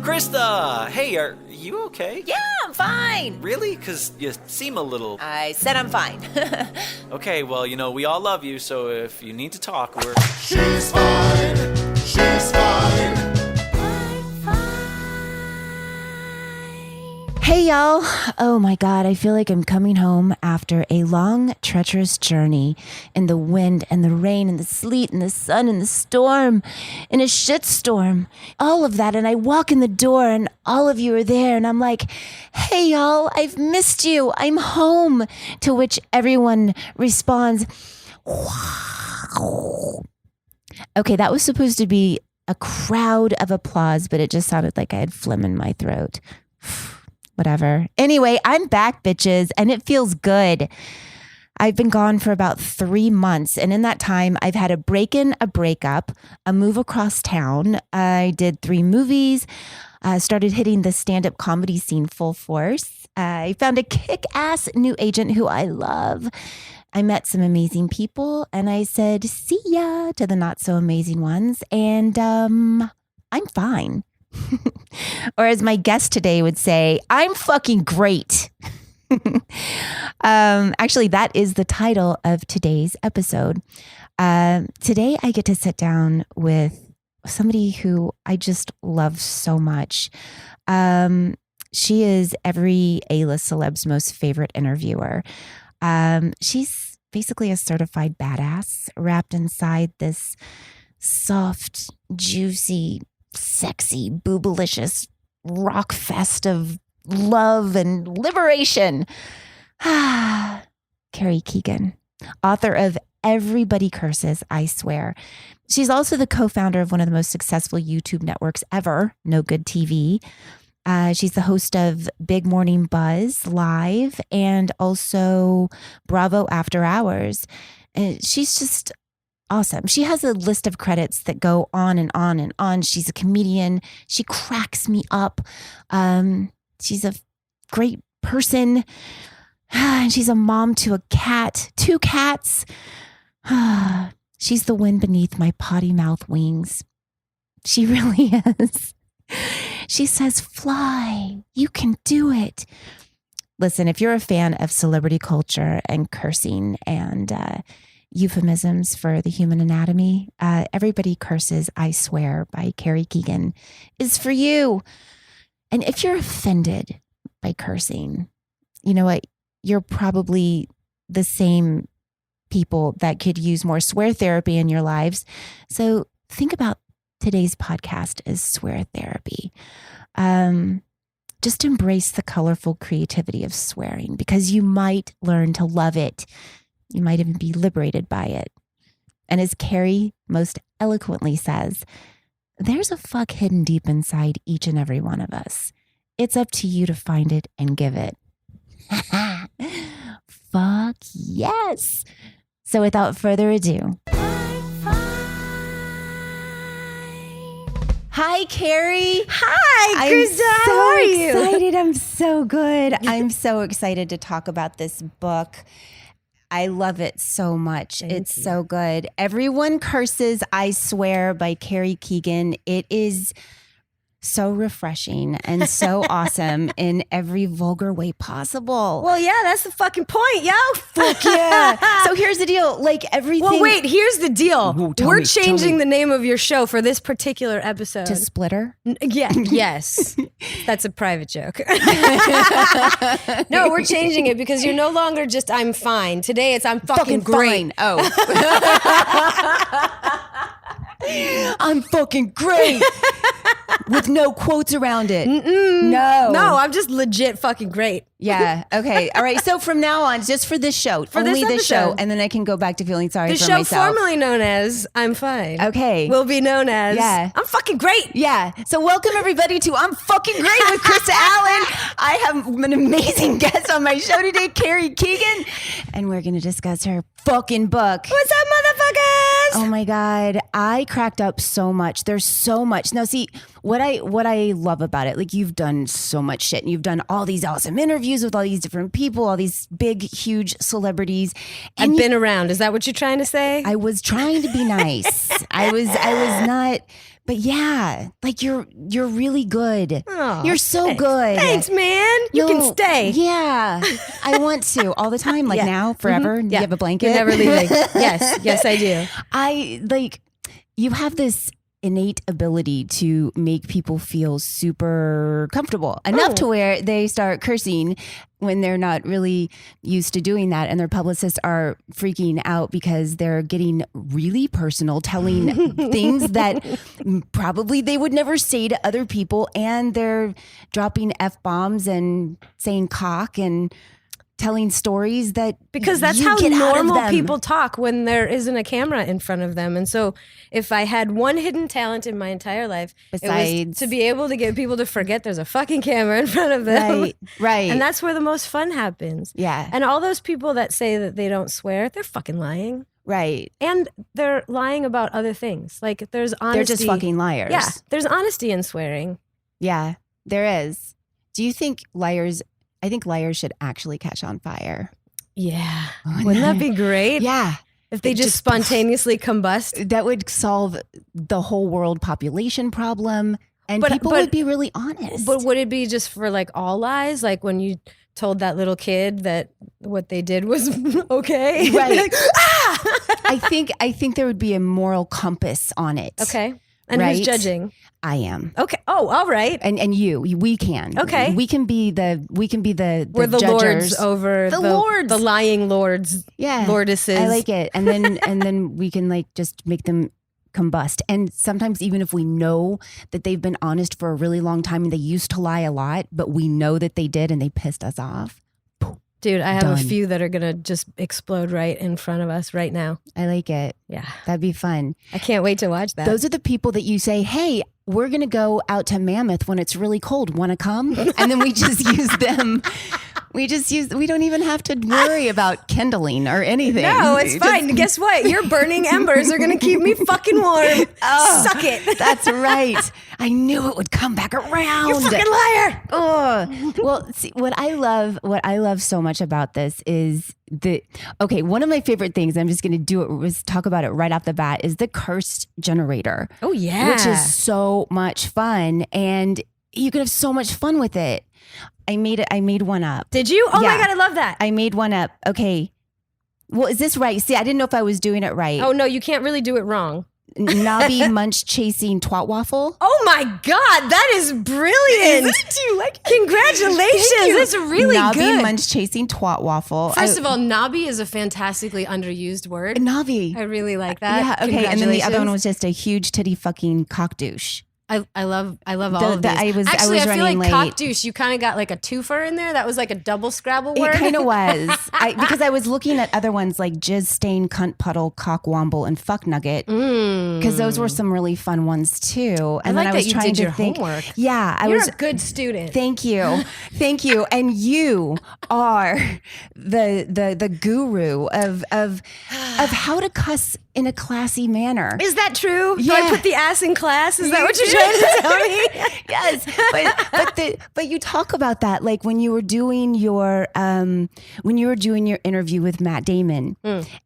Krista! Hey, are you okay? Yeah, I'm fine. Really? Because you seem a little... I said I'm fine. Okay, well, we all love you, so if you need to talk, we're... She's fine. She's fine. Hey y'all. Oh my God, I feel like I'm coming home after a long, treacherous journey in the wind and the rain and the sleet and the sun and the storm, in a shitstorm, all of that. And I walk in the door and all of you are there and I'm like, hey y'all, I've missed you. I'm home. To which everyone responds, wow. Okay, that was supposed to be a crowd of applause, but it just sounded like I had phlegm in my throat. Whatever. Anyway, I'm back, bitches, and it feels good. I've been gone for about 3 months, and in that time, I've had a break-in, a breakup, a move across town. I did 3 movies, started hitting the stand-up comedy scene full force. I found a kick-ass new agent who I love. I met some amazing people, and I said, see ya to the not-so-amazing ones, and I'm fine. Or as my guest today would say, I'm fucking great. Actually, that is the title of today's episode. Today, I get to sit down with somebody who I just love so much. She is every A-list celeb's most favorite interviewer. She's basically a certified badass wrapped inside this soft, juicy, sexy, boobalicious rock fest of love and liberation. Carrie Keagan, author of Everybody Curses, I Swear. She's also the co-founder of one of the most successful YouTube networks ever, No Good TV. She's the host of Big Morning Buzz Live and also Bravo After Hours. And she's just awesome. She has a list of credits that go on and on and on. She's a comedian. She cracks me up. She's a great person. And she's a mom to a cat, 2 cats. She's the wind beneath my potty mouth wings. She really is. She says, fly, you can do it. Listen, if you're a fan of celebrity culture and cursing and euphemisms for the human anatomy, Everybody Curses, I Swear by Carrie Keagan is for you. And if you're offended by cursing, you know what? You're probably the same people that could use more swear therapy in your lives. So think about today's podcast as swear therapy. Just embrace the colorful creativity of swearing because you might learn to love it. You might even be liberated by it. And as Carrie most eloquently says, there's a fuck hidden deep inside each and every one of us. It's up to you to find it and give it. Fuck yes. So without further ado. Hi, Carrie. Hi, Krista. How are you? I'm so excited. I'm so good. I'm so excited to talk about this book. I love it so much. It's so good. Everyone Curses, I Swear by Carrie Keagan. It is so refreshing and so awesome in every vulgar way possible. Well, yeah, that's the fucking point, yo. Fuck yeah. So here's the deal. Like everything. Well, wait, here's the deal. Ooh, We're changing the name of your show for this particular episode. To Splitter? Yes. That's a private joke. No, we're changing it because you're no longer just I'm fine. Today it's I'm fucking great. Fine. Oh. I'm fucking great. With no quotes around it. No. No, I'm just legit fucking great. Yeah. Okay. All right. So from now on, just for this show, only this show, and then I can go back to feeling sorry The for show myself. formerly known as I'm Fine. Okay. Will be known as I'm fucking great. Yeah. So welcome everybody to I'm Fucking Great with Krista Allen. I have an amazing guest on my show today, Carrie Keagan, and we're going to discuss her fucking book. What's up, motherfuckers? Oh my God. I cracked up so much. There's so much. Now, see, what I love about it, like you've done so much shit and you've done all these awesome interviews with all these different people, all these big, huge celebrities. And I've been around. Is that what you're trying to say? I was trying to be nice. I was not But yeah, like you're really good. Oh, You're so thanks. good. Thanks, man. You can stay. Yeah, I want to all the time. Like Yeah. now, forever. Yeah. You have a blanket. You're never leaving. Yes, I do. I like. You have this innate ability to make people feel super comfortable enough to where they start cursing when they're not really used to doing that, and their publicists are freaking out because they're getting really personal, telling things that probably they would never say to other people, and they're dropping F-bombs and saying cock and telling stories that Because that's you how get out of normal them. people talk when there isn't a camera in front of them. And so if I had one hidden talent in my entire life, it was Besides- to be able to get people to forget there's a fucking camera in front of them. Right. And that's where the most fun happens. Yeah. And all those people that say that they don't swear, they're fucking lying. Right. And they're lying about other things. Like there's honesty. They're just fucking liars. Yeah. There's honesty in swearing. Yeah, there is. Do you think I think liars should actually catch on fire. Yeah. Wouldn't that be great? Yeah. If they It just spontaneously combust. That would solve the whole world population problem, and people would be really honest. But would it be just for like all lies? Like when you told that little kid that what they did was okay? Right. Like, ah! I think there would be a moral compass on it. Okay. And Right? who's judging? I am. Okay. Oh, all right. And we can. Okay. We can be the We're the judgers. lords over The lords. the lying lords. Yeah. Lordesses. I like it. And then we can like just make them combust. And sometimes even if we know that they've been honest for a really long time and they used to lie a lot, but we know that they did and they pissed us off. Dude, I have Done. a few that are going to just explode right in front of us right now. I like it. Yeah. That'd be fun. I can't wait to watch that. Those are the people that you say, hey, we're going to go out to Mammoth when it's really cold. Want to come? And then we just use them. We don't even have to worry about kindling or anything. No, it's fine. Guess what? Your burning embers are going to keep me fucking warm. Oh, Suck it. That's right. I knew it would come back around. You fucking liar. Oh, well, see, what I love so much about this is one of my favorite things, I'm just going to do it, was talk about it right off the bat, is the cursed generator. Oh, yeah. Which is so much fun. And you can have so much fun with it. I made one up. Did you? Oh Yeah. my God, I love that. I made one up. Okay. Well, is this right? See, I didn't know if I was doing it right. Oh no, you can't really do it wrong. Knobby munch chasing twat waffle. Oh my God, that is brilliant. Do you like it? Congratulations. That's really Knobby good. munch chasing twat waffle. First of all, knobby is a fantastically underused word. Knobby. I really like that. Yeah, okay. And then the other one Congratulations. was just a huge titty fucking cock douche. I love all of these. I was Actually, I feel running like late. cock douche, you kind of got like a twofer in there. That was like a double Scrabble It word. kind of was. Because I was looking at other ones like jizz stain, cunt puddle, cock womble, and fuck nugget. Because those were some really fun ones too. And like then I that was you trying did to your think. homework. Yeah, I You're was. a good student. Thank you. Thank you. And you are the guru of how to cuss in a classy manner. Is that true? Do Yeah. I put the ass in class? Is that what you're trying to tell me? Yes, but you talk about that like when you were doing your interview with Matt Damon,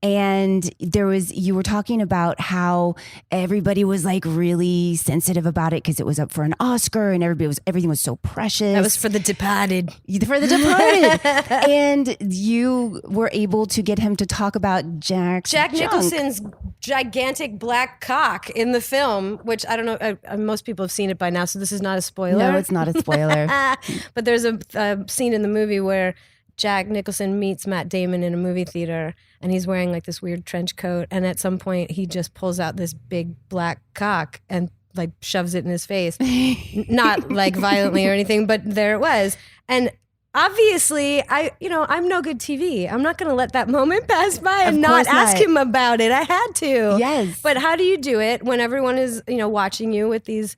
and you were talking about how everybody was like really sensitive about it because it was up for an Oscar and everything was so precious. That was for The Departed. For The Departed. And you were able to get him to talk about Jack Nicholson's gigantic black cock in the film, which I don't know, most people have seen it by now, so this is not a spoiler. No, it's not a spoiler. But there's a scene in the movie where Jack Nicholson meets Matt Damon in a movie theater, and he's wearing like this weird trench coat, and at some point he just pulls out this big black cock and like shoves it in his face. Not like violently or anything, but there it was. And obviously, I'm no good TV. I'm not going to let that moment pass by and not course ask not. him about it. I had to. Yes. But how do you do it when everyone is, watching you with these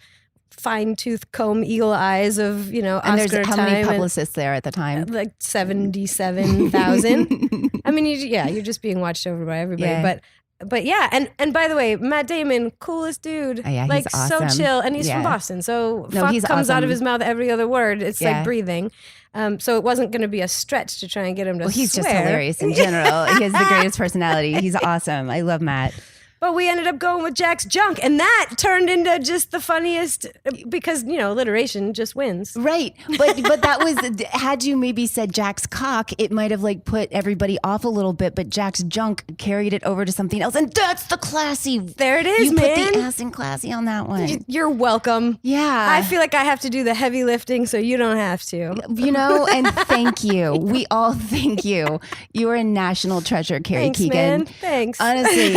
fine-tooth comb eagle eyes of, And Oscar there's how many time and, publicists there at the time? like 77,000. I mean, you're just being watched over by everybody. Yeah. But yeah, and by the way, Matt Damon, coolest dude. Oh, yeah, he's like so awesome. chill, and he's Yeah. from Boston, so No, fuck he's comes out of awesome. his mouth every other word. It's Yeah. like breathing. So it wasn't going to be a stretch to try and get him to Well, he's swear. just hilarious in general. He has the greatest personality. He's awesome. I love Matt. But we ended up going with Jack's junk, and that turned into just the funniest because alliteration just wins. Right. But that was, had you maybe said Jack's cock, it might have like put everybody off a little bit, but Jack's junk carried it over to something else. And that's the classy. There it is, you man. You put the ass in classy on that one. You're welcome. Yeah. I feel like I have to do the heavy lifting, so you don't have to. And thank you. We all thank you. You are a national treasure, Carrie Thanks, Keagan. man. Thanks. Honestly,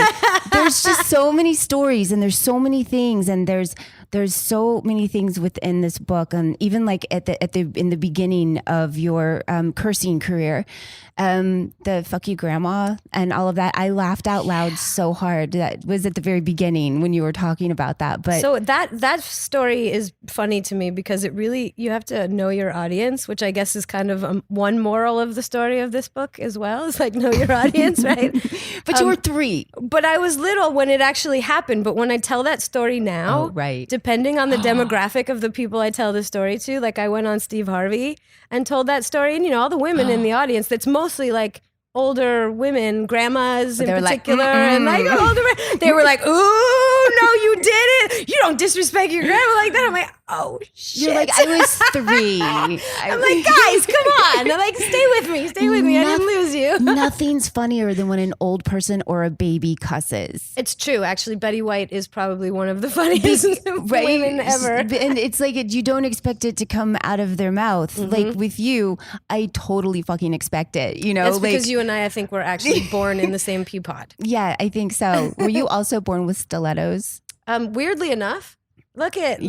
there's just so many stories and there's so many things and there's so many things within this book. And even like in the beginning of your cursing career, the fuck you grandma and all of that, I laughed out loud so hard. That was at the very beginning when you were talking about that. But so that story is funny to me because it really, you have to know your audience, which I guess is kind of one moral of the story of this book as well. It's like, know your audience, right? But you were 3. But I was little when it actually happened. But when I tell that story now, right. depending on the demographic of the people I tell the story to, like I went on Steve Harvey and told that story, and all the women in the audience, that's mostly like older women, grandmas in particular, and like older, they were like, "Ooh, no, you didn't. You don't disrespect your grandma like that." I'm like, "Oh shit!" You're like, I was 3. I'm like, guys, come on! I'm like, stay with me. I didn't lose you. Nothing's funnier than when an old person or a baby cusses. It's true, actually. Betty White is probably one of the funniest women ever, and it's like you don't expect it to come out of their mouth. Like with you, I totally fucking expect it. That's because you and I think we're actually born in the same pea pod. Yeah, I think so. Were you also born with stilettos? Weirdly enough, look at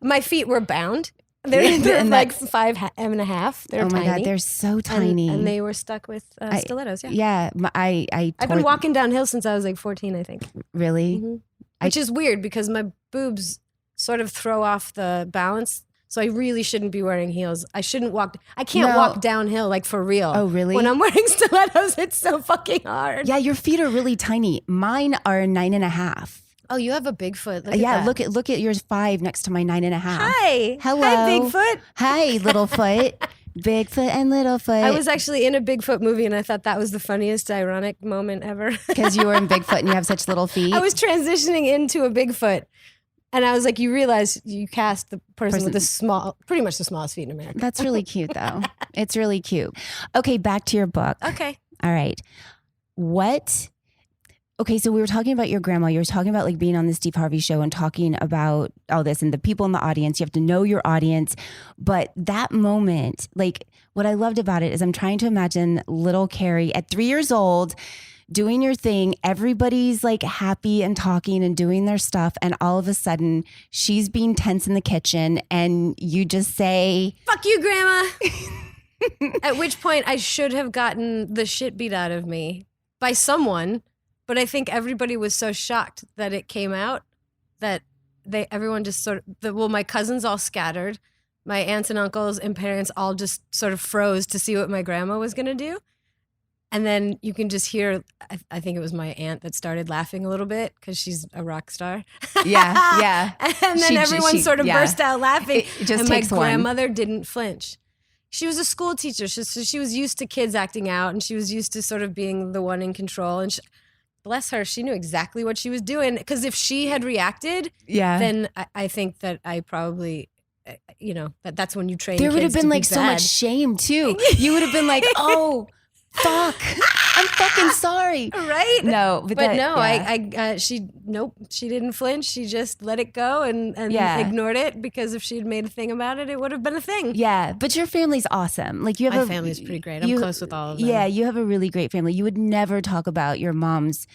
my feet were bound. They're like 5.5. They're oh my tiny. God, they're so tiny, and they were stuck with stilettos. I've been walking downhill since I was like 14, I think. Really, which is weird because my boobs sort of throw off the balance. So I really shouldn't be wearing heels. I shouldn't walk. I can't walk downhill like for real. Oh, really? When I'm wearing stilettos, it's so fucking hard. Yeah, your feet are really tiny. Mine are 9.5. Oh, you have a big foot. Look at yours 5 next to my 9.5. Hi. Hello. Hi, Bigfoot. Hi, little foot. Bigfoot and Littlefoot. I was actually in a Bigfoot movie and I thought that was the funniest ironic moment ever. Because you were in Bigfoot and you have such little feet. I was transitioning into a Bigfoot. And I was like, you realize you cast the person with pretty much the smallest feet in America. That's really cute, though. It's really cute. Okay, back to your book. Okay. All right. Okay, so we were talking about your grandma. You were talking about like being on the Steve Harvey show and talking about all this and the people in the audience. You have to know your audience. But that moment, like what I loved about it is I'm trying to imagine little Carrie at 3 years old doing your thing. Everybody's like happy and talking and doing their stuff. And all of a sudden she's being tense in the kitchen and you just say, "Fuck you, grandma." At which point I should have gotten the shit beat out of me by someone. But I think everybody was so shocked that it came out that everyone just my cousins all scattered. My aunts and uncles and parents all just sort of froze to see what my grandma was going to do. And then you can just hear, I think it was my aunt that started laughing a little bit because she's a rock star. Yeah. And then everyone sort of burst out laughing. It just and takes my grandmother didn't flinch. She was a school teacher, so she was used to kids acting out and she was used to sort of being the one in control. And bless her, she knew exactly what she was doing. Because if she had reacted, then I think that I probably... that's when you train kids. There would have been like bad. so much shame too. You would have been like, "Oh, fuck, I'm fucking sorry." Right? No, she didn't flinch. She just let it go and ignored it because if she had made a thing about it, it would have been a thing. Yeah, but your family's awesome. Like my family's pretty great. I'm close with all of them. Yeah, you have a really great family. You would never talk about your mom's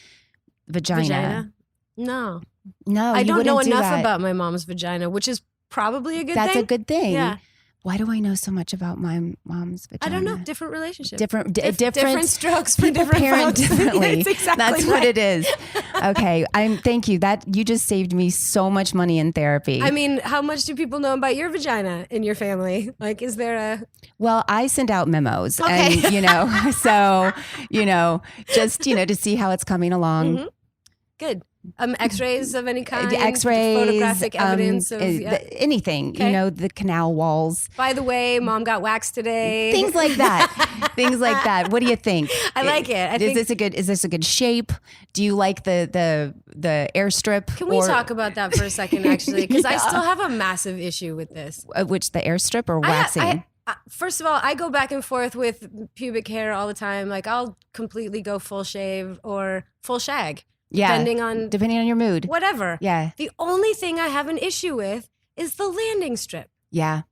vagina. No, I don't know enough about my mom's vagina, which is probably a good thing. That's a good thing. Yeah. Why do I know so much about my mom's vagina? I don't know. Different relationship. Different strokes for different parent folks. differently. Exactly That's right. what it is. Okay. Thank you. That you just saved me so much money in therapy. I mean, how much do people know about your vagina in your family? Like, is there a... Well, I send out memos okay. and, so, just, to see how it's coming along. Mm-hmm. Good. X-rays of any kind, The X-rays, photographic evidence of anything. Okay. You know, the canal walls, By the way, mom got waxed today. things like that. Things like that. What do you think? I like it. I think- Is this a good shape? Do you like the airstrip? Can we talk about that for a second, actually? Because I still have a massive issue with this. Which, the airstrip or waxing? First of all, I go back and forth with pubic hair all the time. Like, I'll completely go full shave or full shag. Depending on your mood. Whatever. Yeah. The only thing I have an issue with is the landing strip. Yeah.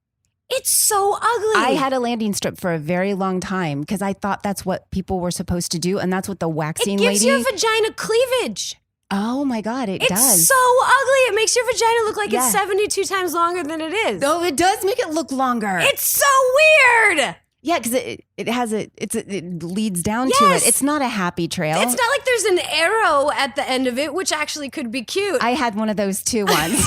It's so ugly. I had a landing strip for a very long time because I thought that's what people were supposed to do, and that's what the waxing It gives lady. your vagina cleavage. Oh my God, it It's does. so ugly. It makes your vagina look like Yeah. it's 72 times longer than it is. No, it does make it look longer. It's so weird. Yeah, because it leads down to Yes. it. It's not a happy trail. It's not like there's an arrow at the end of it, which actually could be cute. I had one of those too once.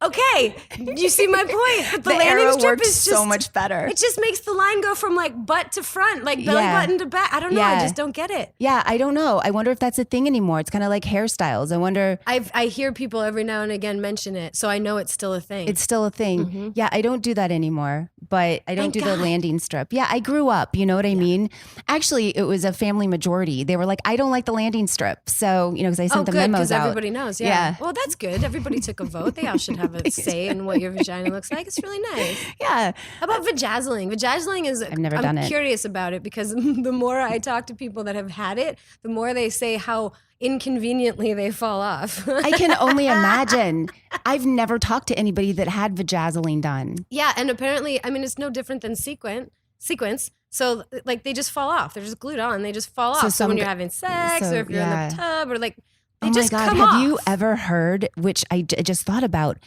Okay, you see my point. But the landing arrow strip works is just so much better. It just makes the line go from like butt to front, like belly Yeah. button to back. I don't know. I Yeah. just don't get it. Yeah, I don't know. I wonder if that's a thing anymore. It's kind of like hairstyles. I wonder. I hear people every now and again mention it, so I know it's still a thing. It's still a thing. Yeah, I don't do that anymore, but I don't Thank do the God. landing strip. Yeah, I grew up, you know what I mean? Actually, it was a family majority. They were like, I don't like the landing strip. So, you know, because I sent the good, memos because out. everybody knows. Yeah. Yeah. Well, that's good. Everybody took a vote. They all should have a say in what your vagina looks like. It's really nice. Yeah. How about vajazzling? Vajazzling is I've never done I'm it. curious about it because the more I talk to people that have had it, the more they say how inconveniently they fall off. I can only imagine. I've never talked to anybody that had vajazzling done. Yeah, and apparently, I mean, it's no different than sequence. So, like, they just fall off. They're just glued on. They just fall So off. So when some you're g- having sex, so, or if you're in yeah. the tub, or like, they Oh my just God. come Have off. you ever heard, which I just thought about,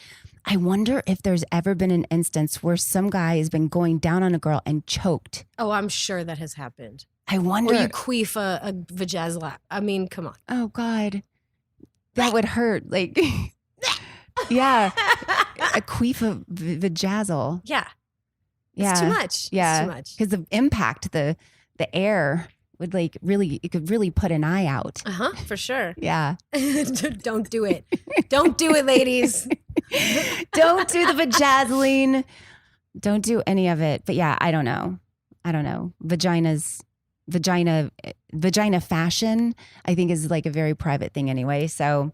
I wonder if there's ever been an instance where some guy has been going down on a girl and choked. Oh, I'm sure that has happened. I wonder. Or you queef a vajazzle. I mean, come on. Oh God, that would hurt. Like, yeah, a queef of vajazzle. Yeah. Yeah, It's too much. Yeah, It's too much. because the impact, the air would like really, it could really put an eye out. For sure. Yeah, Don't do it. Don't do it, ladies. don't do the vajazzling. Don't do any of it. But yeah, I don't know. Vagina fashion, I think, is like a very private thing anyway. So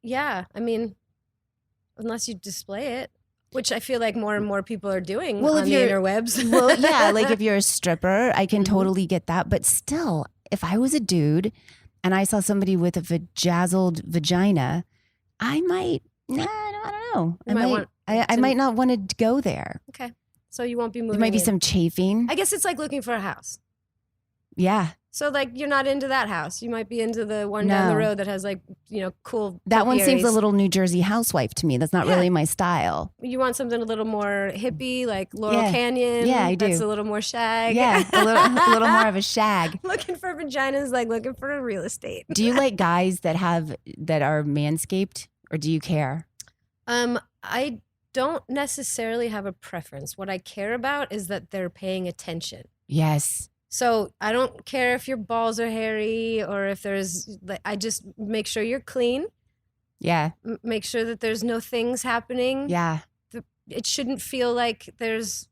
Yeah. I mean, unless you display it, which I feel like more and more people are doing Well, on if the you're- interwebs. well, yeah, like if you're a stripper, I can Mhm. totally get that. But still, if I was a dude and I saw somebody with a vajazzled vagina, I might, I don't know. You might want I to- might not want to go there. Okay. So you won't be moving. There might be in. some chafing. I guess it's like looking for a house. Yeah. So like you're not into that house. You might be into the one down the No. road that has like, cool. That one seems a topiaries. little New Jersey housewife to me. That's not Yeah. really my style. You want something a little more hippie, like Laurel Yeah. Canyon. Yeah, I That's do. a little more shag. Yeah, a little more of a shag. Looking for vaginas, like looking for a real estate. Do you like guys that are manscaped, or do you care? I don't necessarily have a preference. What I care about is that they're paying attention. Yes. So I don't care if your balls are hairy or if there's, like, I just make sure you're clean. Yeah. Make sure that there's no things happening. Yeah. It shouldn't feel like there's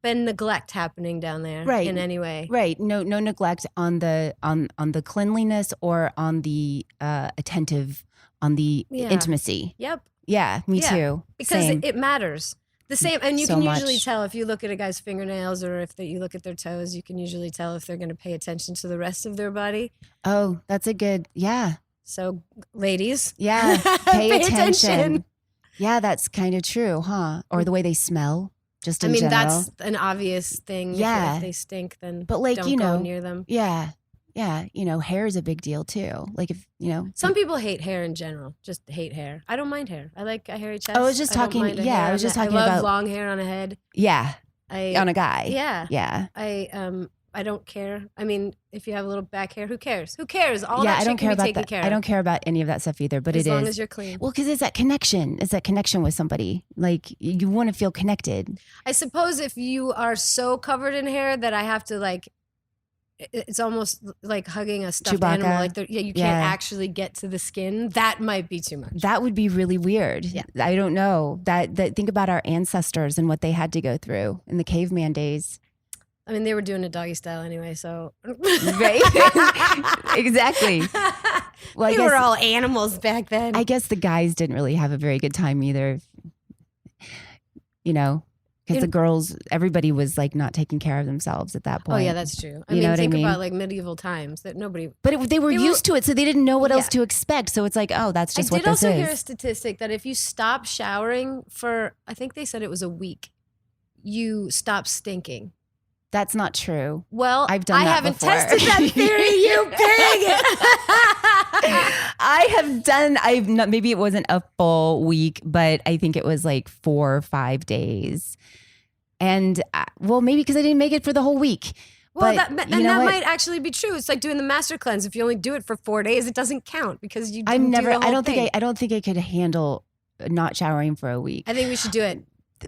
been neglect happening down there Right. in any way. Right. No neglect on the cleanliness or on the attentive, on the Yeah. intimacy. Yep. Yeah, me Yeah. too. Because Same. it matters. The same, and you So can usually much. tell if you look at a guy's fingernails or if you look at their toes, you can usually tell if they're going to pay attention to the rest of their body. Oh, that's a good. Yeah. So, ladies, Yeah. Pay attention. attention. Yeah, that's kind of true, huh? Or the way they smell, just I in mean, general. that's an obvious thing. Yeah. If they stink, then But, like, don't you go know, near them. Yeah. Yeah. Hair is a big deal too. Like if, Some people hate hair in general, just hate hair. I don't mind hair. I like a hairy chest. I was just don't talking- mind a yeah, hair I was on just the- talking I love about- long hair on a head. yeah, I on a guy. Yeah. Yeah. I don't care. I mean, if you have a little back hair, who cares? Who cares? All Yeah, that I don't shit care can be about taken that. care of. I don't care about any of that stuff either, but as it long is. as you're clean. Well, because it's that connection. It's that connection with somebody. Like you want to feel connected. I suppose if you are so covered in hair that I have to like it's almost like hugging a stuffed Chewbacca. animal. Like you can't Yeah. actually get to the skin. That might be too much. That would be really weird. Yeah. I don't know. That think about our ancestors and what they had to go through in the caveman days. I mean, they were doing it doggy style anyway, so Right? Exactly. Well, I they guess, were all animals back then. I guess the guys didn't really have a very good time either. You know, because the girls, everybody was like not taking care of themselves at that Oh point. yeah, that's true. I You know mean, what I think mean? about like medieval times that nobody. But they were used to it, so they didn't know what else Yeah. to expect. So it's like, oh, that's just I what did this also is. hear a statistic that if you stop showering for, I think they said it was a week, you stop stinking. That's not true. Well, I've done I that haven't before. tested that theory, you pig. I've not, maybe it wasn't a full week, but I think it was like 4 or 5 days. And well, maybe because I didn't make it for the whole week. Well, But that you know what? might actually be true. It's like doing the master cleanse. If you only do it for 4 days, it doesn't count because you. Didn't do the whole I don't thing. think I don't think I could handle not showering for a week. I think we should do it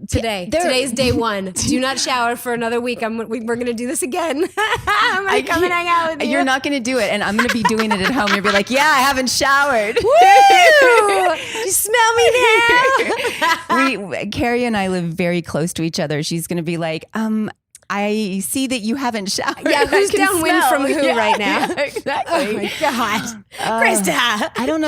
today. There- Today's day 1. Do not shower for another week. We're going to do this again. I'm going to come and hang out with you. You're not going to do it, and I'm going to be doing it at home. You'll be like, "Yeah, I haven't showered." Woo! You smell me now. Carrie and I live very close to each other. She's going to be like, I see that you haven't showered. Yeah, who's I can downwind smell." from who Yeah, right now? yeah, exactly. Oh my God. Krista. I don't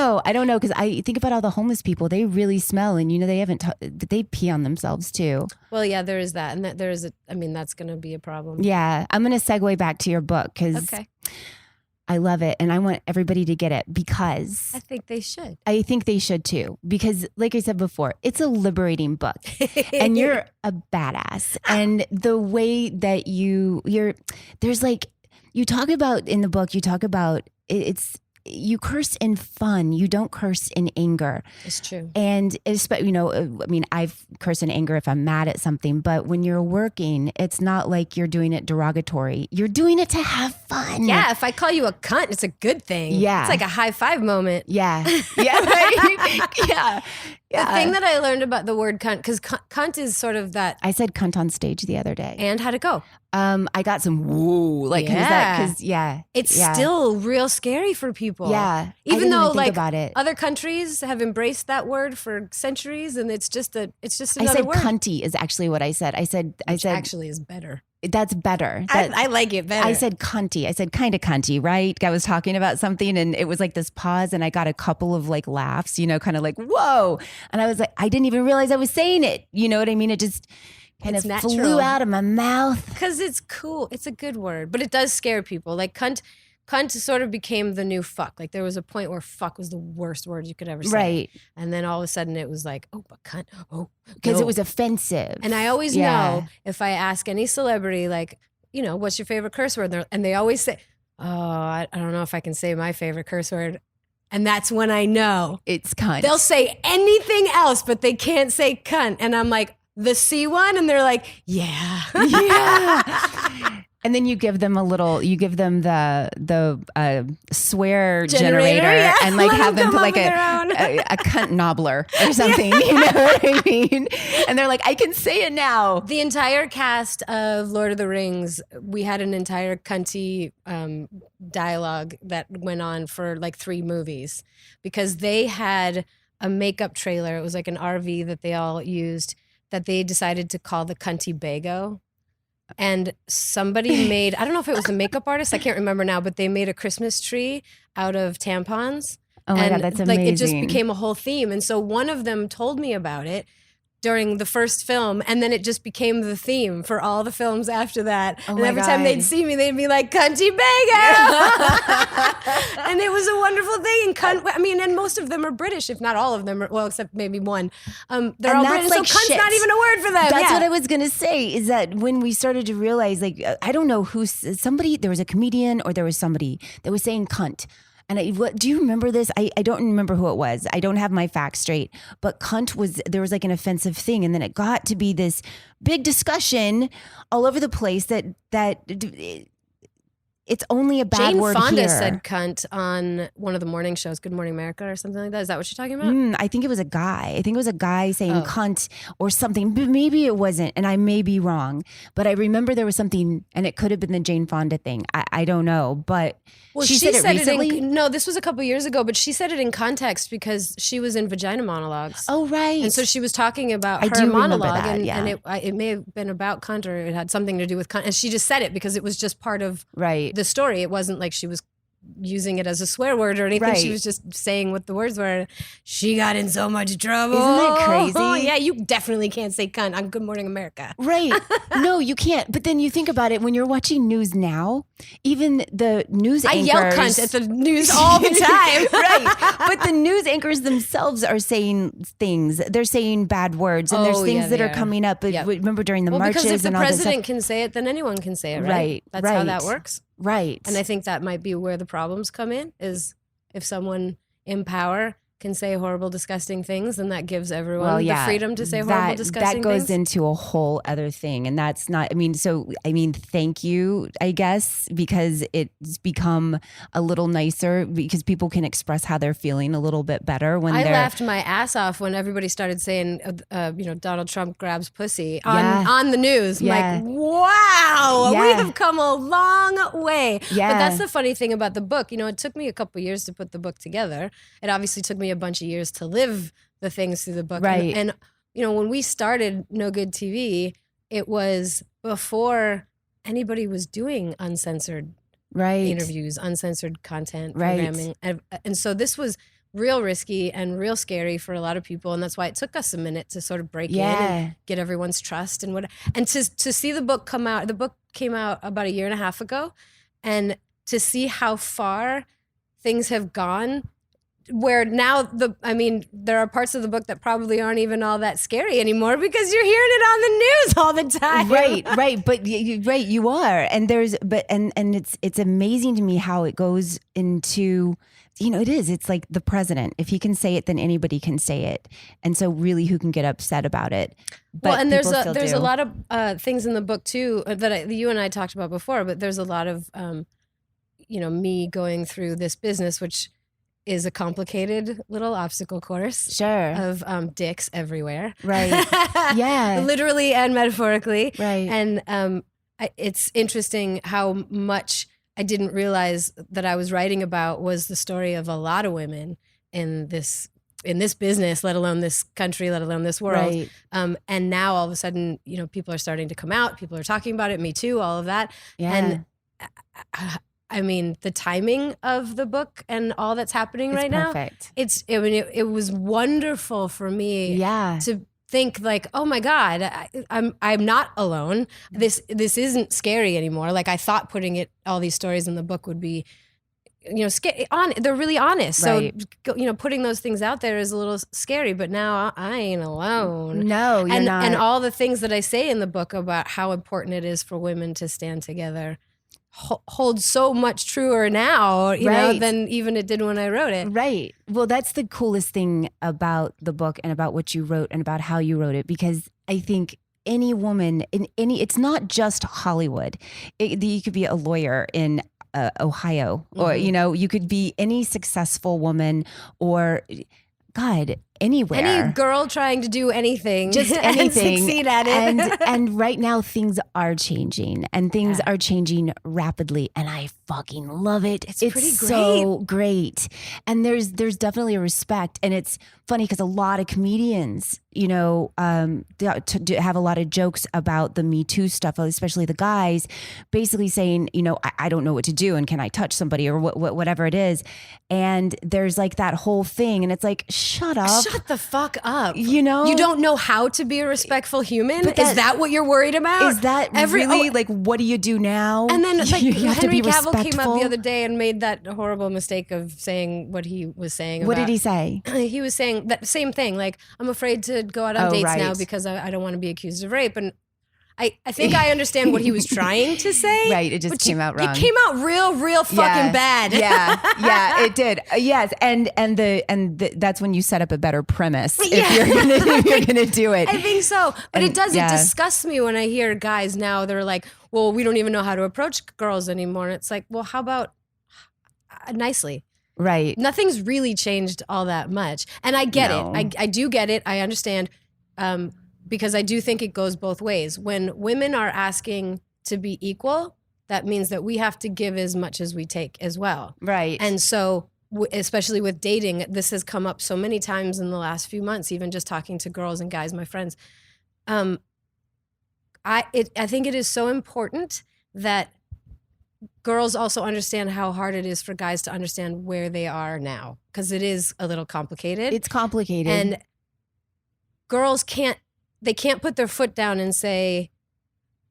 know because I think about all the homeless people. They really smell, and they haven't. They pee on themselves too. Well, yeah, there is that, and that there is that's going to be a problem. Yeah, I'm going to segue back to your book because Okay. I love it, and I want everybody to get it because I think they should. I think they should too. Because, like I said before, it's a liberating book, and you're a badass. And the way that there's like you talk about in the book, you talk about you curse in fun. You don't curse in anger. It's true. And I've cursed in anger if I'm mad at something, but when you're working, it's not like you're doing it derogatory. You're doing it to have fun. Yeah, if I call you a cunt, it's a good thing. Yeah. It's like a high five moment. Yeah. Yeah. Right? Yeah. The thing that I learned about the word cunt, because cunt is sort of that. I said cunt on stage the other day. And how'd it go? I got some woo, like, It's still real scary for people. Yeah. I Even didn't though think like about it. other countries have embraced that word for centuries, and it's just I another said word. cunty is actually what I said. I said Actually is better. that's better. I like it better. I said cunty. I said kind of cunty, right? I was talking about something and it was like this pause and I got a couple of like laughs, kind of like, whoa. And I was like, I didn't even realize I was saying it. You know what I mean? It just kind It's of natural. flew out of my mouth. Because it's cool. It's a good word, but it does scare people. Like cunt sort of became the new fuck. Like there was a point where fuck was the worst word you could ever say. Right. And then all of a sudden it was like, oh, but cunt. Oh, Because no. it was offensive. And I always Yeah. know if I ask any celebrity, like, what's your favorite curse word? And they always say, oh, I don't know if I can say my favorite curse word. And that's when I know. It's cunt. They'll say anything else, but they can't say cunt. And I'm like, the C one? And they're like, yeah. Yeah. And then you give them the swear generator yeah. and like Let have them them put come like up with their own. a cunt knobbler or something. You know what I mean? And they're like, I can say it now. The entire cast of Lord of the Rings, we had an entire cunty dialogue that went on for like 3 movies because they had a makeup trailer. It was like an RV that they all used that they decided to call the cunty bago. And somebody made, I don't know if it was the makeup artist, I can't remember now, but they made a Christmas tree out of tampons. Oh my and God, that's amazing. like it just became a whole theme. And so one of them told me about it during the first film, and then it just became the theme for all the films after that. Oh and my every time God. they'd see me, they'd be like, cunty bago! And it was a wonderful thing. And most of them are British, if not all of them, well, except maybe one. They're And all that's British, like so cunt's shit. not even a word for them. That's yeah. what I was going to say is that when we started to realize, like, I don't know there was a comedian or there was somebody that was saying cunt. And do you remember this? I don't remember who it was. I don't have my facts straight. But cunt there was like an offensive thing. And then it got to be this big discussion all over the place that it's only a bad Jane word Fonda here. said cunt on one of the morning shows, Good Morning America or something like that. Is that what you're talking about? I think it was a guy. I think it was a guy saying Oh. cunt or something, but maybe it wasn't, and I may be wrong. But I remember there was something, and it could have been the Jane Fonda thing. I don't know, but Well, she said it recently. no, this was a couple years ago, but she said it in context because she was in Vagina Monologues. Oh, right. And so she was talking about I her do remember monologue, that, yeah. and it may have been about cunt or it had something to do with cunt. And she just said it because it was just part of Right. the story. It wasn't like she was using it as a swear word or anything. She Right. was just saying what the words were. She got in so much trouble. Isn't that crazy? Yeah, you definitely can't say cunt on Good Morning America. Right. No, you can't. But then you think about it, when you're watching news now, even the news I anchors. yell cunt at the news all the time. Right. But the news anchors themselves are saying things. They're saying bad words, and there's Oh, things yeah, that they are are. coming up. But Yep. remember during the Well, marches because if the and all this president stuff. can say it, then anyone can say it, right? Right, That's how that right. works. Right. And I think that might be where the problems come in, is if someone in power can say horrible, disgusting things, then that gives everyone the freedom to say horrible, disgusting that goes things. into a whole other thing, and that's not. Thank you, I guess, because it's become a little nicer because people can express how they're feeling a little bit better when I they're. laughed my ass off when everybody started saying, Donald Trump grabs pussy Yeah. on the news. I'm Yeah. like, wow, we Yeah. have come a long way. Yeah. But that's the funny thing about the book. It took me a couple years to put the book together. It obviously took me a bunch of years to live the things through the book. Right. And when we started No Good TV, it was before anybody was doing uncensored Right. interviews, uncensored content, Right. programming. And so this was real risky and real scary for a lot of people. And that's why it took us a minute to sort of break in Yeah. and get everyone's trust and to see the book come out. The book came out about a year and a half ago, and to see how far things have gone, where now there are parts of the book that probably aren't even all that scary anymore because you're hearing it on the news all the time. Right, but you are, and it's amazing to me how it goes into, it's like the president. If he can say it, then anybody can say it, and so really, who can get upset about it? But Well, and there's people still a do. lot of things in the book too that you and I talked about before, but there's a lot of me going through this business, which is a complicated little obstacle course Sure. of dicks everywhere. Right. Yeah. Literally and metaphorically. Right. And it's interesting how much I didn't realize that I was writing about was the story of a lot of women in this business, let alone this country, let alone this world. Right. And now all of a sudden, people are starting to come out. People are talking about it. Me too. All of that. Yeah. And the timing of the book and all that's happening It's right perfect. now, it was wonderful for me Yeah. to think like, oh my God, I'm not alone. This isn't scary anymore. Like I thought putting all these stories in the book would be, scary. They're really honest. Right. So, putting those things out there is a little scary, but now I ain't alone. No, you're not. And all the things that I say in the book about how important it is for women to stand together hold so much truer now, Right. than even it did when I wrote it. Right. Well, that's the coolest thing about the book and about what you wrote and about how you wrote it, because I think any woman it's not just Hollywood. You could be a lawyer in Ohio, or, Mm-hmm. you could be any successful woman, or God, anywhere. Any girl trying to do anything, Just and anything. succeed at it. And right now things are changing, and things are changing rapidly, and I fucking love it. It's pretty so great. And there's definitely a respect, and it's funny because a lot of comedians, have a lot of jokes about the Me Too stuff, especially the guys, basically saying, I don't know what to do, and can I touch somebody, or whatever it is. And there's like that whole thing, and it's like, shut up. Shut the fuck up. You don't know how to be a respectful human? But Is that what you're worried about? Is that really like, what do you do now? And then like You have to Henry be Cavill came respectful. up the other day and made that horrible mistake of saying what he was saying. What about, did he say? He was saying that same thing. Like, I'm afraid to go out on Oh, dates right. now because I don't want to be accused of rape. And I think I understand what he was trying to say. Right, it just came out wrong. It came out real fucking bad. Yeah, it did. Yes, and that's when you set up a better premise if you're gonna do it. I think so. But And, it does. yeah. It disgusts me when I hear guys now, they're like, well, we don't even know how to approach girls anymore. And it's like, well, how about nicely? Right. Nothing's really changed all that much. And I get No. it. I do get it. I understand. Because I do think it goes both ways. When women are asking to be equal, that means that we have to give as much as we take as well. Right. And so, especially with dating, this has come up so many times in the last few months, even just talking to girls and guys, my friends. I think it is so important that girls also understand how hard it is for guys to understand where they are now, because it is a little complicated. It's complicated. And girls can't put their foot down and say,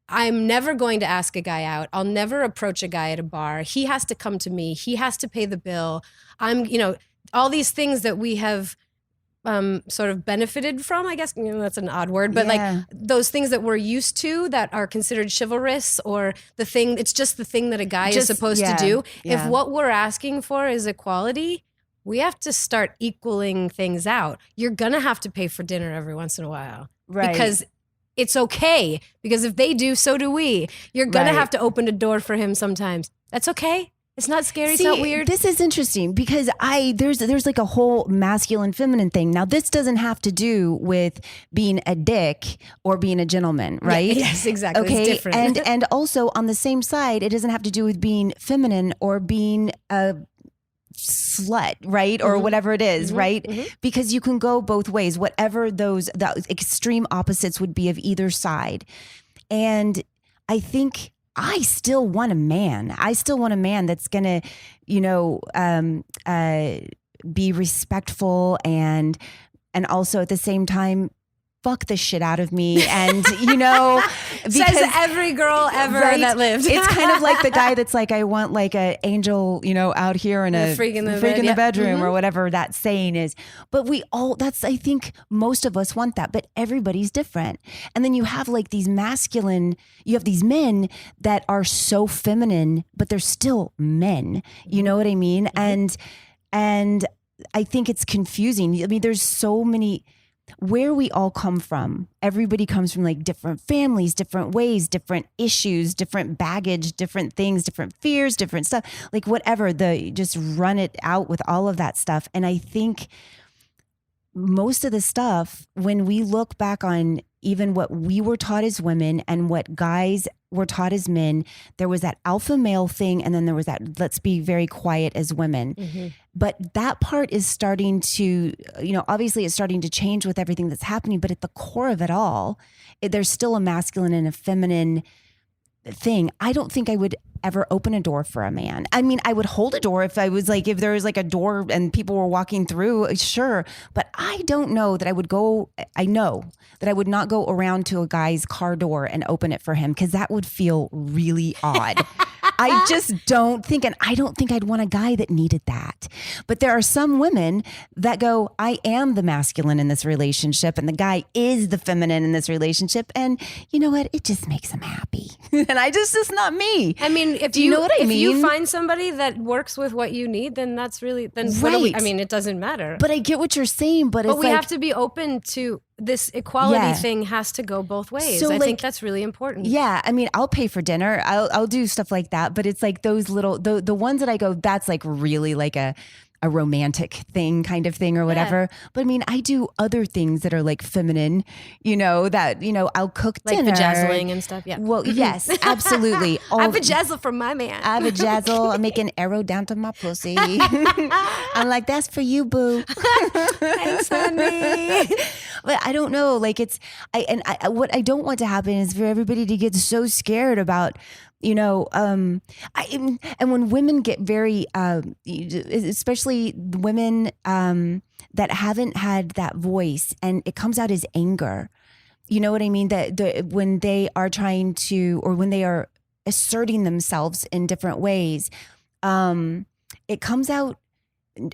I'm never going to ask a guy out. I'll never approach a guy at a bar. He has to come to me. He has to pay the bill. All these things that we have sort of benefited from, I guess, that's an odd word, but Yeah. like those things that we're used to that are considered chivalrous, or it's just the thing that a guy is supposed to do. Yeah. If what we're asking for is equality, we have to start equaling things out. You're going to have to pay for dinner every once in a while. Right. Because it's okay. Because if they do, so do we. You're going to Right. have to open a door for him sometimes. That's okay. It's not scary. It's not weird. This is interesting because there's like a whole masculine feminine thing. Now this doesn't have to do with being a dick or being a gentleman, right? Yeah, yes, exactly. Okay. It's different. And also on the same side, it doesn't have to do with being feminine or being a slut, right? Or whatever it is, right? Because you can go both ways, whatever the extreme opposites would be of either side. And I think I still want a man. I still want a man that's going to, be respectful and also at the same time, fuck the shit out of me. And, Says every girl ever right? that lived. It's kind of like the guy that's like, I want like an angel, out here in a freak in the freak bed, in the yeah. bedroom or whatever that saying is. But I think most of us want that, but everybody's different. And then you have like these these men that are so feminine, but they're still men. You know what I mean? And I think it's confusing. I mean, there's so many. Where we all come from, everybody comes from like different families, different ways, different issues, different baggage, different things, different fears, different stuff, like whatever, just run it out with all of that stuff. And I think most of the stuff, when we look back on even what we were taught as women and what guys were taught as men, there was that alpha male thing. And then there was that, let's be very quiet as women. But that part is starting to, obviously it's starting to change with everything that's happening. But at the core of it all, there's still a masculine and a feminine thing. I don't think I would ever open a door for a man. I mean, I would hold a door if there was like a door and people were walking through, sure. But I don't know that I know that I would not go around to a guy's car door and open it for him, because that would feel really odd. I just don't think, and I don't think I'd want a guy that needed that. But there are some women that go, I am the masculine in this relationship and the guy is the feminine in this relationship. And you know what? It just makes him happy. And it's not me. I mean, if you know what I if you mean? find somebody that works with what you need, then that's really, then Right. it doesn't matter. But I get what you're saying, but it's we like, have to be open to this equality thing. Has to go both ways. So, I like, think that's really important. yeah, I mean, I'll pay for dinner. I'll do stuff like that. But it's like those little, the ones that I go, that's like really like a romantic thing kind of thing or whatever. But I mean, I do other things that are like feminine, I'll cook Like dinner. bejazzling and stuff. Yeah. Well, yes, absolutely. I bejazzle for my man. I bejazzle. I make an arrow down to my pussy. I'm like, that's for you, boo. Thanks, honey. But I don't know. Like what I don't want to happen is for everybody to get so scared about, and when women get very, especially women that haven't had that voice, and it comes out as anger. You know what I mean? That when they are trying to, or when they are asserting themselves in different ways, it comes out.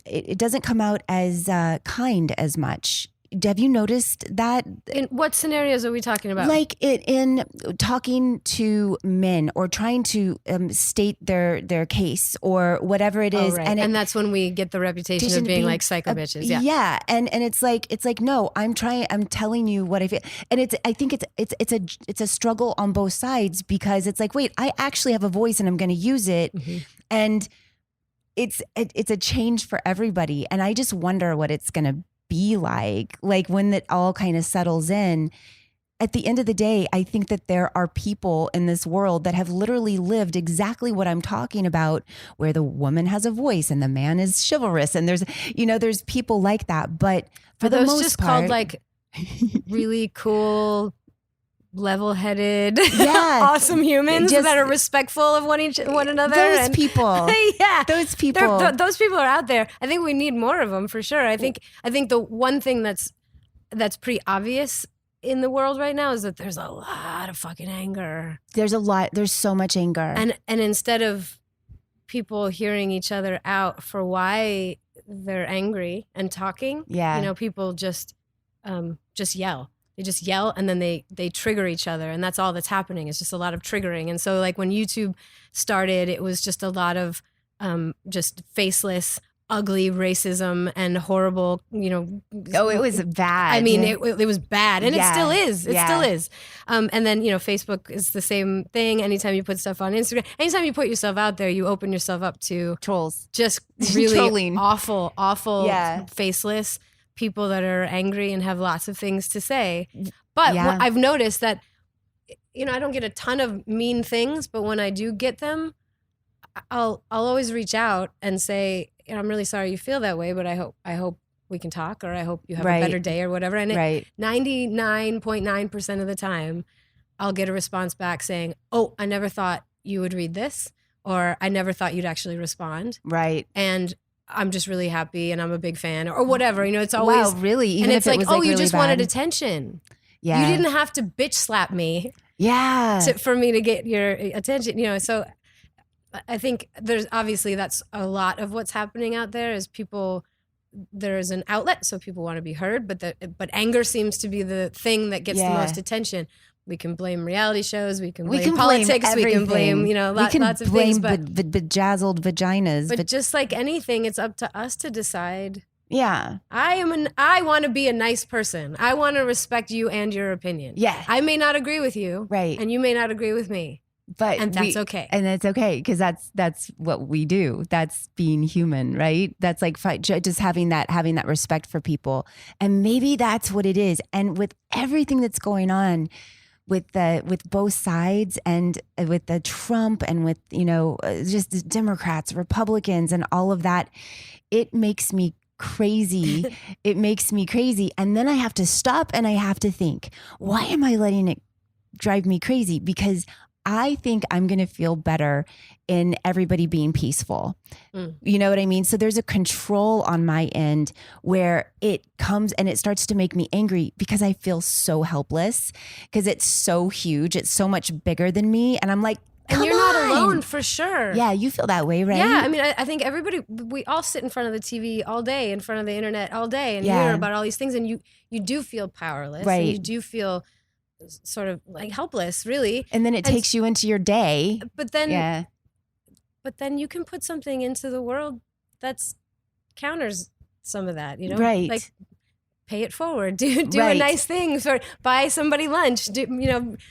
It doesn't come out as kind as much. have you noticed that? In what scenarios are we talking about? Like in talking to men or trying to state their case or whatever it is. Right. And that's when we get the reputation of being like psycho bitches. Yeah. Yeah. And it's like, no, I'm telling you what I feel. And I think it's a struggle on both sides, because it's like, wait, I actually have a voice and I'm going to use it. Mm-hmm. And it's a change for everybody. And I just wonder what it's going to be like when it all kind of settles in. At the end of the day, I think that there are people in this world that have literally lived exactly what I'm talking about, where the woman has a voice and the man is chivalrous. And there's people like that. But for the most part, just called like really cool, level-headed, awesome humans that are respectful of one another. Those people. Yeah. Those people. Those people are out there. I think we need more of them for sure. I think the one thing that's pretty obvious in the world right now is that there's a lot of fucking anger. There's so much anger. And instead of people hearing each other out for why they're angry and talking, people just yell. They just yell, and then they trigger each other, and that's all that's happening. It's just a lot of triggering. And so like when YouTube started, it was just a lot of just faceless, ugly racism and horrible, it was bad. I mean, it was bad, and it still is. It still is. And then, Facebook is the same thing. Anytime you put stuff on Instagram, anytime you put yourself out there, you open yourself up to trolls. Just really Trolling. awful, faceless people that are angry and have lots of things to say. But what I've noticed that, I don't get a ton of mean things, but when I do get them, I'll always reach out and say, I'm really sorry you feel that way, but I hope we can talk, or I hope you have a better day or whatever. And 99.9% of the time, I'll get a response back saying, oh, I never thought you would read this, or I never thought you'd actually respond. Right. And I'm just really happy and I'm a big fan, or whatever. It's always, wow, really? Even and it's if it like, was oh, you really just bad. wanted attention. Yeah. You didn't have to bitch slap me. Yeah. For me to get your attention, so I think that's a lot of what's happening out there is there's an outlet, so people want to be heard, but anger seems to be the thing that gets the most attention. We can blame reality shows, we can blame politics, we can blame, lots of things. But bejeweled vaginas. But just like anything, it's up to us to decide. Yeah. I want to be a nice person. I want to respect you and your opinion. Yeah. I may not agree with you. Right. And you may not agree with me. And that's okay. And that's okay, because that's what we do. That's being human, right? That's like just having that respect for people. And maybe that's what it is. And with everything that's going on with both sides, and with the Trump, and with just the Democrats, Republicans, and all of that, it makes me crazy. It makes me crazy. And then I have to stop and I have to think, why am I letting it drive me crazy? Because I think I'm going to feel better in everybody being peaceful. You know what I mean? So there's a control on my end where it comes and it starts to make me angry, because I feel so helpless, because it's so huge. It's so much bigger than me. And I'm like, and you're not alone, for sure. Yeah, you feel that way, right? Yeah, I mean, I think we all sit in front of the TV all day, in front of the internet all day, and hear about all these things, and you do feel powerless, right? And you do feel sort of like helpless, really. And then it takes you into your day. But then you can put something into the world that's counters some of that, Right. Like pay it forward, do a nice thing, buy somebody lunch,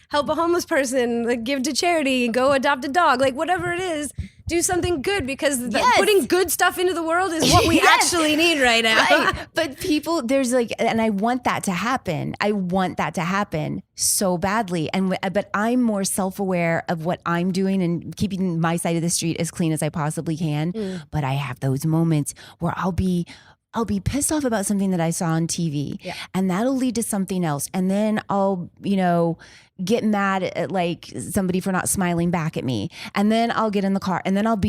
help a homeless person, like give to charity, go adopt a dog, like whatever it is, do something good, because putting good stuff into the world is what we actually need right now. Right. But people, and I want that to happen. I want that to happen so badly. But I'm more self-aware of what I'm doing and keeping my side of the street as clean as I possibly can. But I have those moments where I'll be pissed off about something that I saw on TV, and that'll lead to something else. And then I'll, get mad at like somebody for not smiling back at me. And then I'll get in the car, and then I'll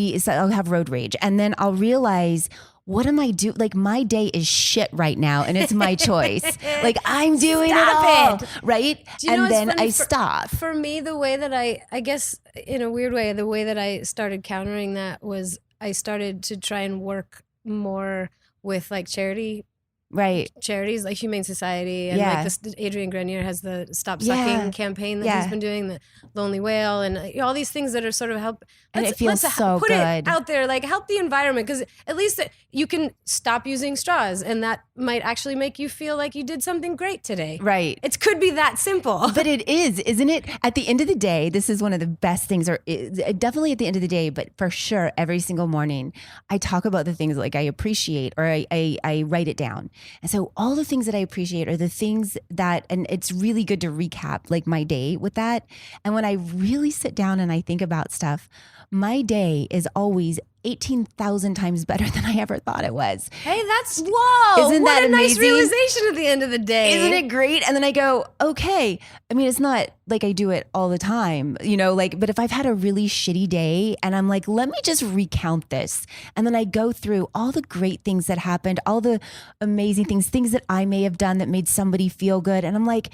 have road rage. And then I'll realize, what am I doing? Like, my day is shit right now, and it's my choice. Like, I'm doing it all, right? And then I stop. For me, the way that I guess in a weird way, the way that I started countering that was I started to try and work more with like charity Right. charities like Humane Society and Yeah. like this Adrian Grenier has the Stop Yeah. Sucking campaign that he's been doing, the Lonely Whale, and all these things that are sort of help. And it feels so put good. it out there, like help the environment, because at least you can stop using straws, and that might actually make you feel like you did something great today. Right. It could be that simple. But it is, isn't it? At the end of the day, this is one of the best things, or definitely at the end of the day, but for sure, every single morning, I talk about the things like I appreciate, or I write it down. And so all the things that I appreciate are the things that, and it's really good to recap like my day with that. And when I really sit down and I think about stuff, my day is always 18,000 times better than I ever thought it was. Hey, that's whoa! Isn't what that a nice amazing? realization at the end of the day. Isn't it great? And then I go, okay. I mean, it's not like I do it all the time, but if I've had a really shitty day and I'm like, let me just recount this. And then I go through all the great things that happened, all the amazing things that I may have done that made somebody feel good. And I'm like,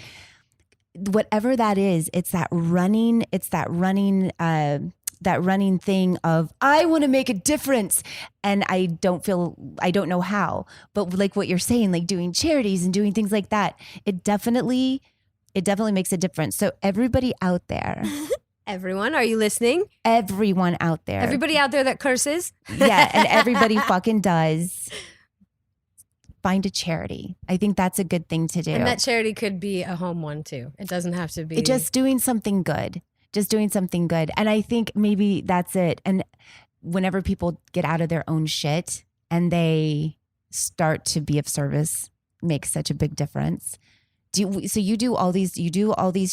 whatever that is, it's that running thing of, I want to make a difference. And I don't know how, but like what you're saying, like doing charities and doing things like that, it definitely makes a difference. So everybody out there, Everyone, are you listening? everyone out there, Everybody out there that curses. yeah, and everybody fucking does, find a charity. I think that's a good thing to do. And that charity could be a home one too. It doesn't have to be Just doing something good. And I think maybe that's it. And whenever people get out of their own shit and they start to be of service, makes such a big difference. You do all these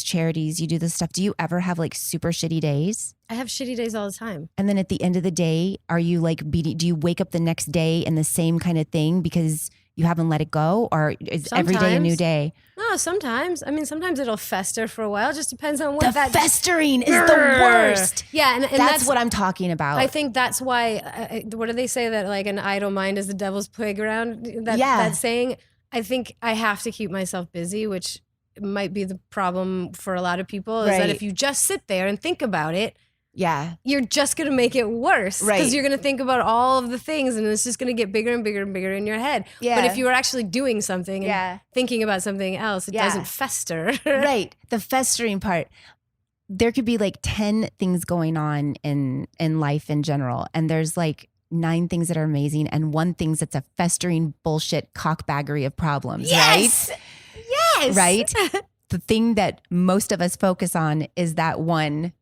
charities, you do this stuff. Do you ever have like super shitty days? I have shitty days all the time. And then at the end of the day, are you like do you wake up the next day in the same kind of thing because you haven't let it go, or is every day a new day? No, sometimes. I mean, sometimes it'll fester for a while. It just depends on what The festering is the worst. Yeah, and that's what I'm talking about. I think that's why. What do they say, that like an idle mind is the devil's playground? That saying. I think I have to keep myself busy, which might be the problem for a lot of people. Is that if you just sit there and think about it, you're just going to make it worse, because you're going to think about all of the things, and it's just going to get bigger and bigger and bigger in your head. But if you were actually doing something and thinking about something else, it doesn't fester. Right. The festering part. There could be like 10 things going on in life in general, and there's like 9 things that are amazing and 1 thing that's a festering bullshit cockbaggery of problems, Yes! right? The thing that most of us focus on is that one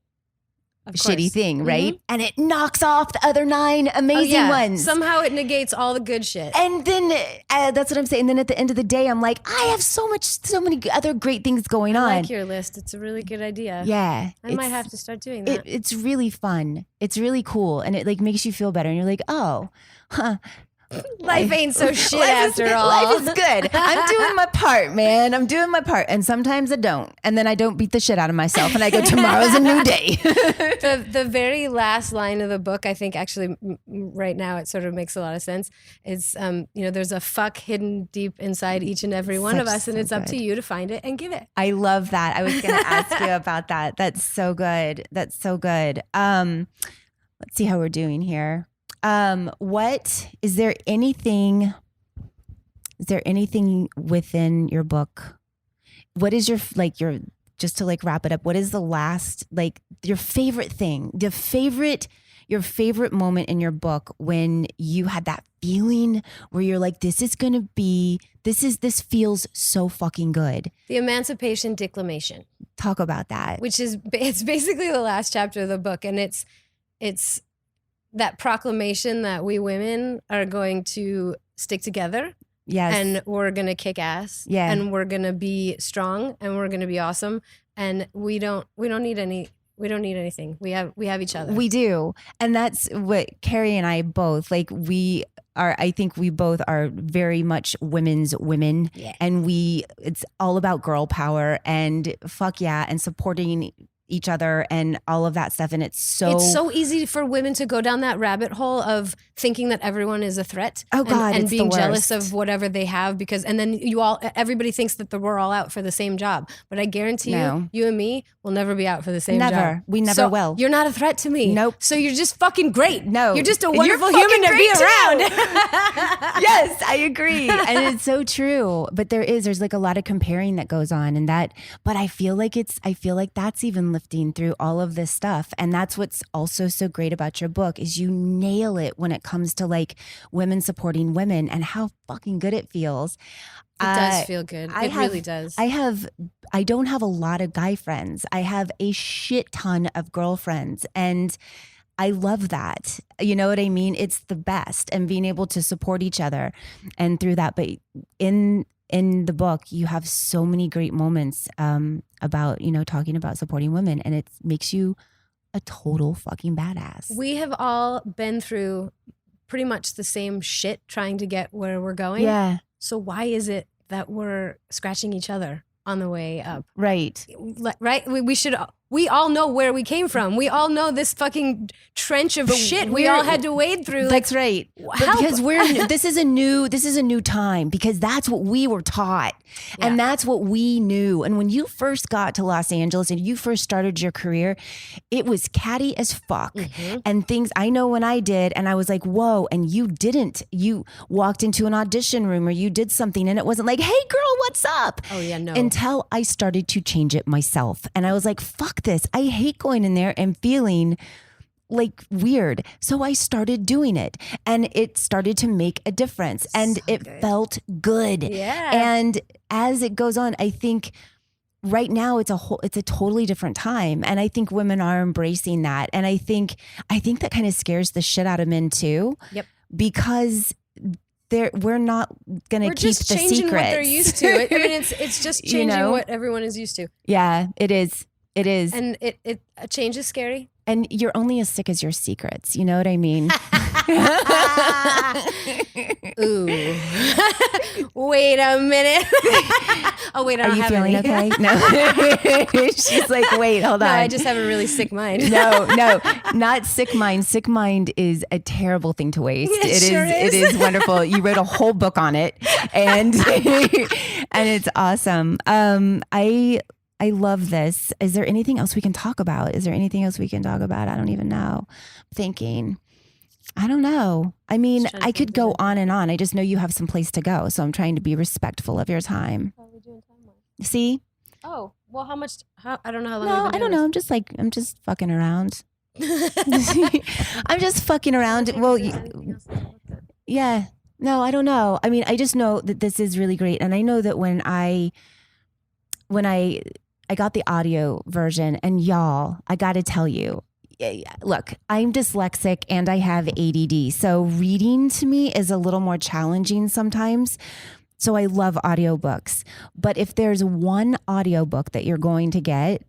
shitty thing, right? And it knocks off the other 9 amazing ones. Somehow it negates all the good shit. And then that's what I'm saying. And then at the end of the day, I'm like, I have so many other great things going on. I like your list. It's a really good idea. Yeah. I might have to start doing that. It's really fun. It's really cool. And it like makes you feel better. And you're like, oh, huh. Life ain't so shit after all. Life is good. I'm doing my part, man. I'm doing my part. And sometimes I don't. And then I don't beat the shit out of myself. And I go, tomorrow's a new day. The very last line of the book, I think actually right now it sort of makes a lot of sense. It's, there's a fuck hidden deep inside each and every one of us. And it's up to you to find it and give it. I love that. I was going to ask you about that. That's so good. Let's see how we're doing here. Is there anything within your book? What is your just to like wrap it up, what is the last, like your favorite thing, your favorite moment in your book when you had that feeling where you're like, this feels so fucking good? The Emancipation Declamation. Talk about that. It's basically the last chapter of the book. And it's that proclamation that we women are going to stick together. Yes. And we're going to kick ass. Yeah. And we're going to be strong and we're going to be awesome. And we don't need anything. We have each other. We do. And that's what Carrie and I both, I think we both are very much women's women. Yeah. And it's all about girl power and fuck yeah. And supporting each other and all of that stuff. And it's so easy for women to go down that rabbit hole of thinking that everyone is a threat. Oh God, and it's being the jealous worst. of whatever they have and then everybody thinks that we're all out for the same job. But I guarantee No. you and me will never be out for the same job. Never. We never So will. You're not a threat to me. Nope. So you're just fucking great. No. You're just a You're wonderful fucking human to be great too. around. Yes, I agree. And it's so true. But there's like a lot of comparing that goes on but I feel like that's even lifting through all of this stuff. And that's what's also so great about your book is you nail it when it comes to like women supporting women and how fucking good it feels. It does feel good. It really does. I don't have a lot of guy friends. I have a shit ton of girlfriends, and I love that. You know what I mean? It's the best, and being able to support each other and through that. But in the book, you have so many great moments about, talking about supporting women, and it makes you a total fucking badass. We have all been through pretty much the same shit trying to get where we're going. Yeah. So why is it that we're scratching each other on the way up? Right. Right? We all know where we came from. We all know this fucking trench of shit we all had to wade through. That's right. Because this is a new time, because that's what we were taught. Yeah. And that's what we knew. And when you first got to Los Angeles and you first started your career, it was catty as fuck. Mm-hmm. And things I know when I did, and I was like, whoa, and you didn't. You walked into an audition room or you did something and it wasn't like, hey girl, what's up? Oh yeah, no. Until I started to change it myself. And I was like, fuck this. I hate going in there and feeling like weird. So I started doing it and it started to make a difference and it felt good. Yeah. And as it goes on, I think right now it's a totally different time. And I think women are embracing that. And I think that kind of scares the shit out of men too. Yep. Because we're not going to keep just the changing secrets. what they're used to. I mean, it's just changing what everyone is used to. Yeah, it is. It is. And a change is scary. And you're only as sick as your secrets. You know what I mean? Ooh. Wait a minute. Oh, wait, I don't Are you have feeling any. okay? No. She's like, wait, hold on. No, I just have a really sick mind. No, not sick mind. Sick mind is a terrible thing to waste. It sure It is wonderful. You wrote a whole book on it, and and it's awesome. I love this. Is there anything else we can talk about? I don't even know. I'm thinking. I don't know. I mean, I could go on and on. I just know you have some place to go. So I'm trying to be respectful of your time. How are we doing time-wise? See? Oh, well, I don't know how long No, we've been I don't doing know. I'm just fucking around. I'm just fucking around. Well, yeah. No, I don't know. I mean, I just know that this is really great. And I know that when I got the audio version, and y'all, I got to tell you, look, I'm dyslexic and I have ADD. So reading to me is a little more challenging sometimes. So I love audiobooks. But if there's one audiobook that you're going to get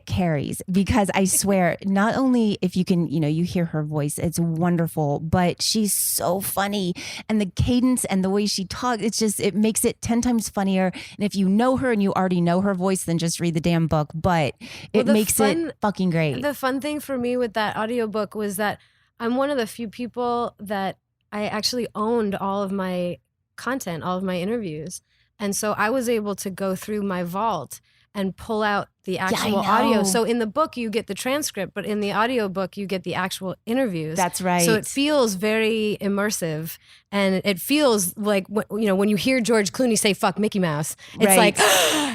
Carrie's, because I swear, not only if you can, you hear her voice, it's wonderful, but she's so funny, and the cadence and the way she talks, it makes it 10 times funnier. And if you know her and you already know her voice, then just read the damn book, but it makes it fucking great. The fun thing for me with that audiobook was that I'm one of the few people that I actually owned all of my content, all of my interviews. And so I was able to go through my vault and pull out the actual audio. So in the book, you get the transcript, but in the audiobook, you get the actual interviews. That's right. So it feels very immersive. And it feels like, when you hear George Clooney say, fuck Mickey Mouse, it's like,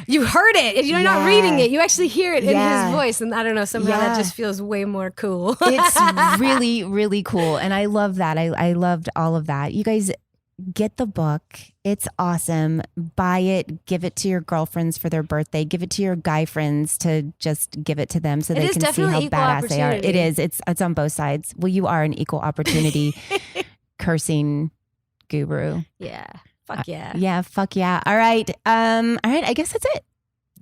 you heard it. You're not reading it. You actually hear it in his voice. And I don't know, somehow that just feels way more cool. It's really, really cool. And I love that. I loved all of that. You guys, get the book. It's awesome. Buy it. Give it to your girlfriends for their birthday. Give it to your guy friends to just give it to them so they can see how badass they are. It is. It's on both sides. Well, you are an equal opportunity cursing guru. Yeah. Fuck yeah. Yeah. Fuck yeah. All right. I guess that's it.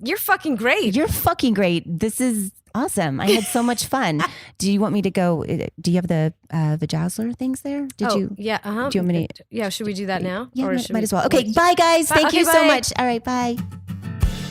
You're fucking great. You're fucking great. This is awesome. I had so much fun. Do you want me to go? Do you have the vajazzler things there? Yeah. Uh-huh. Do you want me to? Yeah. Should we do that now? Yeah, or might as well. Okay. Bye, guys. Thank you so bye. much. All right. Bye.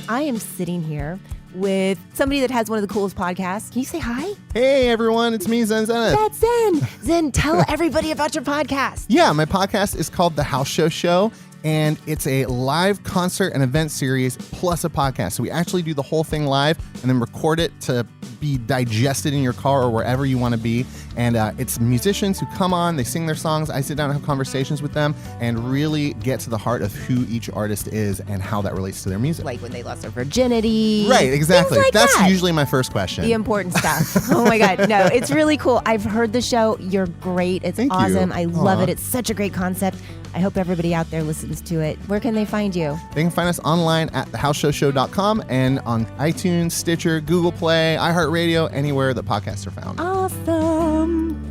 I am sitting here with somebody that has one of the coolest podcasts. Can you say hi? Hey everyone, it's me, Zen Zenith. That's Zen. Zen, tell everybody about your podcast. Yeah, my podcast is called The House Show Show, and it's a live concert and event series plus a podcast. So we actually do the whole thing live and then record it to be digested in your car or wherever you want to be. And it's musicians who come on, they sing their songs. I sit down and have conversations with them and really get to the heart of who each artist is and how that relates to their music. Like when they lost their virginity. Right, exactly. Things like That's that. usually my first question. The important stuff. Oh my God. No, it's really cool. I've heard the show. You're great. It's Thank you. awesome. I love Aw. it. It's such a great concept. I hope everybody out there listens to it. Where can they find you? They can find us online at thehouseshowshow.com and on iTunes, Stitcher, Google Play, iHeartRadio, anywhere that podcasts are found. Awesome.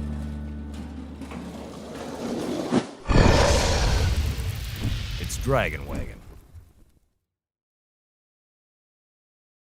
It's Dragon Wagon.